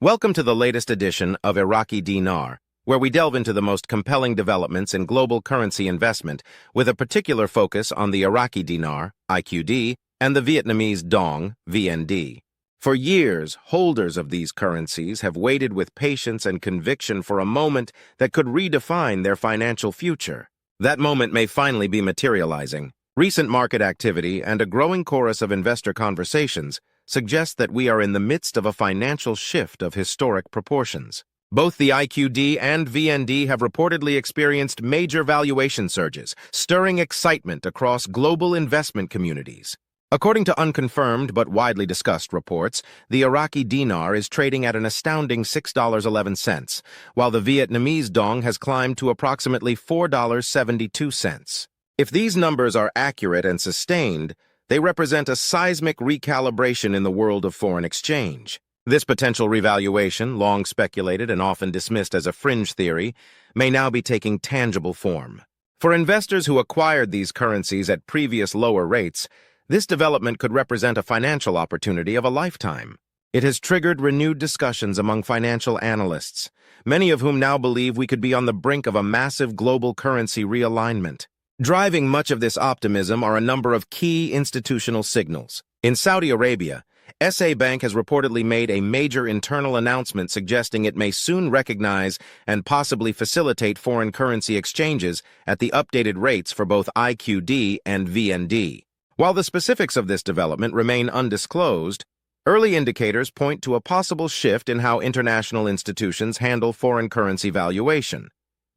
Welcome to the latest edition of Iraqi Dinar, where we delve into the most compelling developments in global currency investment, with a particular focus on the Iraqi Dinar, IQD, and the Vietnamese Dong, VND. For years, holders of these currencies have waited with patience and conviction for a moment that could redefine their financial future. That moment may finally be materializing. Recent market activity and a growing chorus of investor conversations suggest that we are in the midst of a financial shift of historic proportions. Both the IQD and VND have reportedly experienced major valuation surges, stirring excitement across global investment communities. According to unconfirmed but widely discussed reports, the Iraqi Dinar is trading at an astounding $6.11, while the Vietnamese Dong has climbed to approximately $4.72. If these numbers are accurate and sustained, they represent a seismic recalibration in the world of foreign exchange. This potential revaluation, long speculated and often dismissed as a fringe theory, may now be taking tangible form. For investors who acquired these currencies at previous lower rates, this development could represent a financial opportunity of a lifetime. It has triggered renewed discussions among financial analysts, many of whom now believe we could be on the brink of a massive global currency realignment. Driving much of this optimism are a number of key institutional signals. In Saudi Arabia, SA Bank has reportedly made a major internal announcement suggesting it may soon recognize and possibly facilitate foreign currency exchanges at the updated rates for both IQD and VND. While the specifics of this development remain undisclosed, early indicators point to a possible shift in how international institutions handle foreign currency valuation,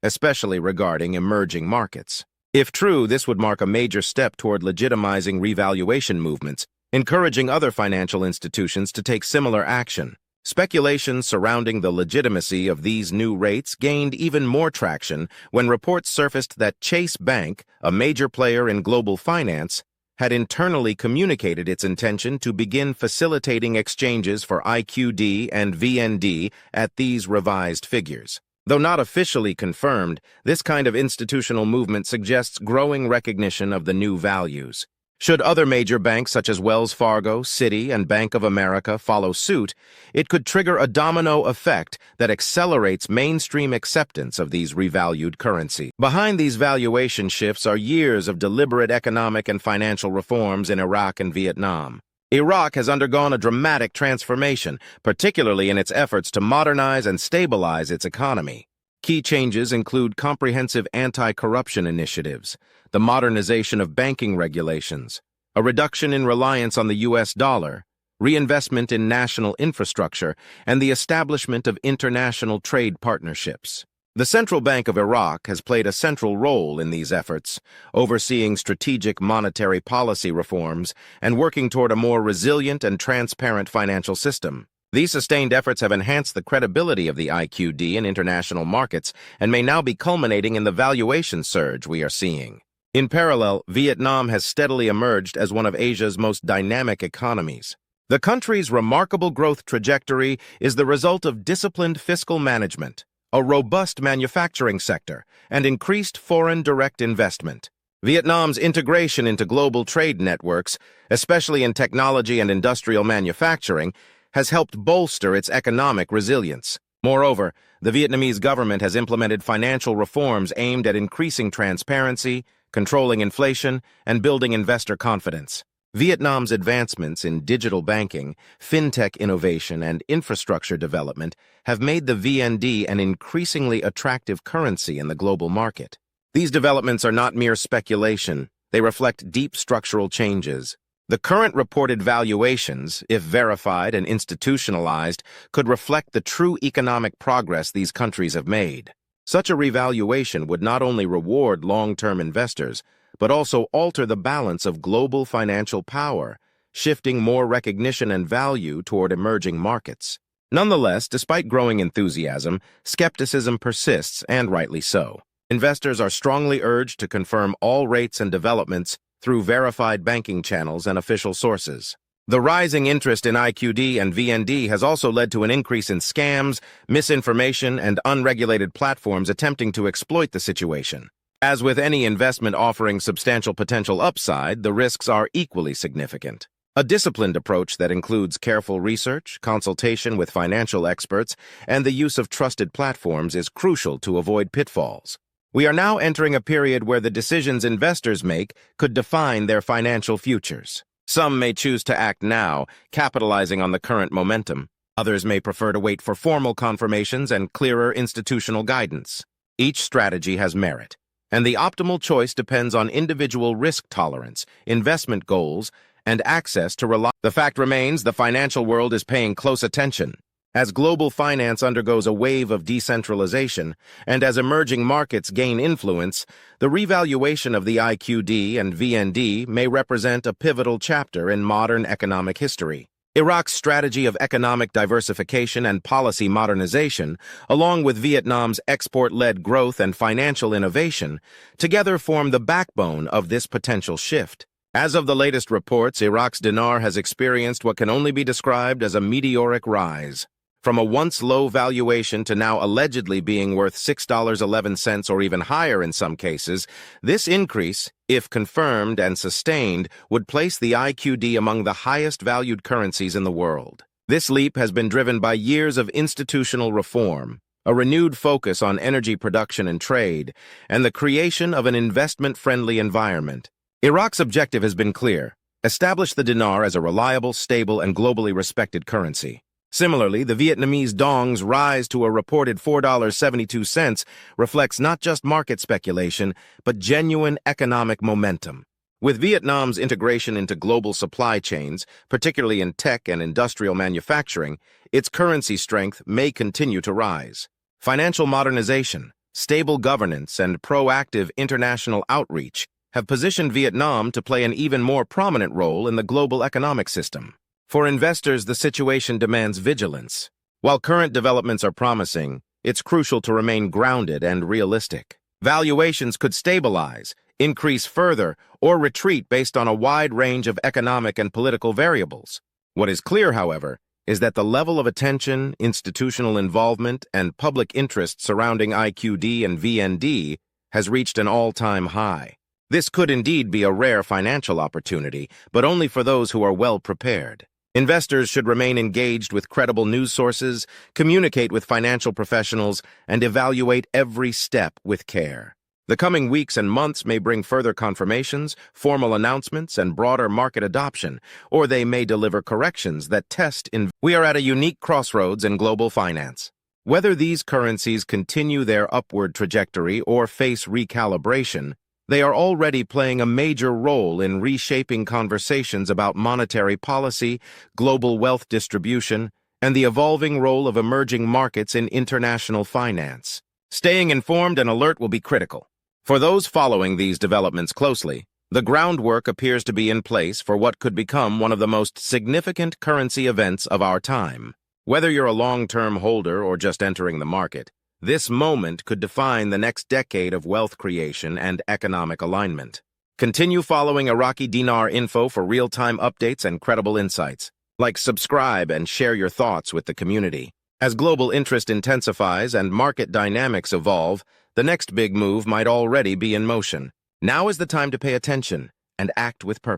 especially regarding emerging markets. If true, this would mark a major step toward legitimizing revaluation movements, encouraging other financial institutions to take similar action. Speculation surrounding the legitimacy of these new rates gained even more traction when reports surfaced that Chase Bank, a major player in global finance, had internally communicated its intention to begin facilitating exchanges for IQD and VND at these revised figures. Though not officially confirmed, this kind of institutional movement suggests growing recognition of the new values. Should other major banks such as Wells Fargo, Citi, and Bank of America follow suit, it could trigger a domino effect that accelerates mainstream acceptance of these revalued currencies. Behind these valuation shifts are years of deliberate economic and financial reforms in Iraq and Vietnam. Iraq has undergone a dramatic transformation, particularly in its efforts to modernize and stabilize its economy. Key changes include comprehensive anti-corruption initiatives, the modernization of banking regulations, a reduction in reliance on the U.S. dollar, reinvestment in national infrastructure, and the establishment of international trade partnerships. The Central Bank of Iraq has played a central role in these efforts, overseeing strategic monetary policy reforms and working toward a more resilient and transparent financial system. These sustained efforts have enhanced the credibility of the IQD in international markets and may now be culminating in the valuation surge we are seeing. In parallel, Vietnam has steadily emerged as one of Asia's most dynamic economies. The country's remarkable growth trajectory is the result of disciplined fiscal management, a robust manufacturing sector, and increased foreign direct investment. Vietnam's integration into global trade networks, especially in technology and industrial manufacturing, has helped bolster its economic resilience. Moreover, the Vietnamese government has implemented financial reforms aimed at increasing transparency, controlling inflation, and building investor confidence. Vietnam's advancements in digital banking, fintech innovation, and infrastructure development have made the VND an increasingly attractive currency in the global market. These developments are not mere speculation. They reflect deep structural changes. The current reported valuations, if verified and institutionalized, could reflect the true economic progress these countries have made. Such a revaluation would not only reward long-term investors, but also alter the balance of global financial power, shifting more recognition and value toward emerging markets. Nonetheless, despite growing enthusiasm, skepticism persists, and rightly so. Investors are strongly urged to confirm all rates and developments through verified banking channels and official sources. The rising interest in IQD and VND has also led to an increase in scams, misinformation, and unregulated platforms attempting to exploit the situation. As with any investment offering substantial potential upside, the risks are equally significant. A disciplined approach that includes careful research, consultation with financial experts, and the use of trusted platforms is crucial to avoid pitfalls. We are now entering a period where the decisions investors make could define their financial futures. Some may choose to act now, capitalizing on the current momentum. Others may prefer to wait for formal confirmations and clearer institutional guidance. Each strategy has merit, and the optimal choice depends on individual risk tolerance, investment goals, and access to reliable. The fact remains the financial world is paying close attention. As global finance undergoes a wave of decentralization, and as emerging markets gain influence, the revaluation of the IQD and VND may represent a pivotal chapter in modern economic history. Iraq's strategy of economic diversification and policy modernization, along with Vietnam's export-led growth and financial innovation, together form the backbone of this potential shift. As of the latest reports, Iraq's dinar has experienced what can only be described as a meteoric rise. From a once low valuation to now allegedly being worth $6.11 or even higher in some cases, this increase, if confirmed and sustained, would place the IQD among the highest valued currencies in the world. This leap has been driven by years of institutional reform, a renewed focus on energy production and trade, and the creation of an investment-friendly environment. Iraq's objective has been clear: establish the dinar as a reliable, stable, and globally respected currency. Similarly, the Vietnamese Dong's rise to a reported $4.72 reflects not just market speculation, but genuine economic momentum. With Vietnam's integration into global supply chains, particularly in tech and industrial manufacturing, its currency strength may continue to rise. Financial modernization, stable governance, and proactive international outreach have positioned Vietnam to play an even more prominent role in the global economic system. For investors, the situation demands vigilance. While current developments are promising, it's crucial to remain grounded and realistic. Valuations could stabilize, increase further, or retreat based on a wide range of economic and political variables. What is clear, however, is that the level of attention, institutional involvement, and public interest surrounding IQD and VND has reached an all-time high. This could indeed be a rare financial opportunity, but only for those who are well prepared. Investors should remain engaged with credible news sources, communicate with financial professionals, and evaluate every step with care. The coming weeks and months may bring further confirmations, formal announcements, and broader market adoption, or they may deliver corrections that test in. We are at a unique crossroads in global finance. Whether these currencies continue their upward trajectory or face recalibration, they are already playing a major role in reshaping conversations about monetary policy, global wealth distribution, and the evolving role of emerging markets in international finance. Staying informed and alert will be critical. For those following these developments closely, the groundwork appears to be in place for what could become one of the most significant currency events of our time. Whether you're a long-term holder or just entering the market, this moment could define the next decade of wealth creation and economic alignment. Continue following Iraqi Dinar info for real-time updates and credible insights. Like, subscribe, and share your thoughts with the community. As global interest intensifies and market dynamics evolve, the next big move might already be in motion. Now is the time to pay attention and act with purpose.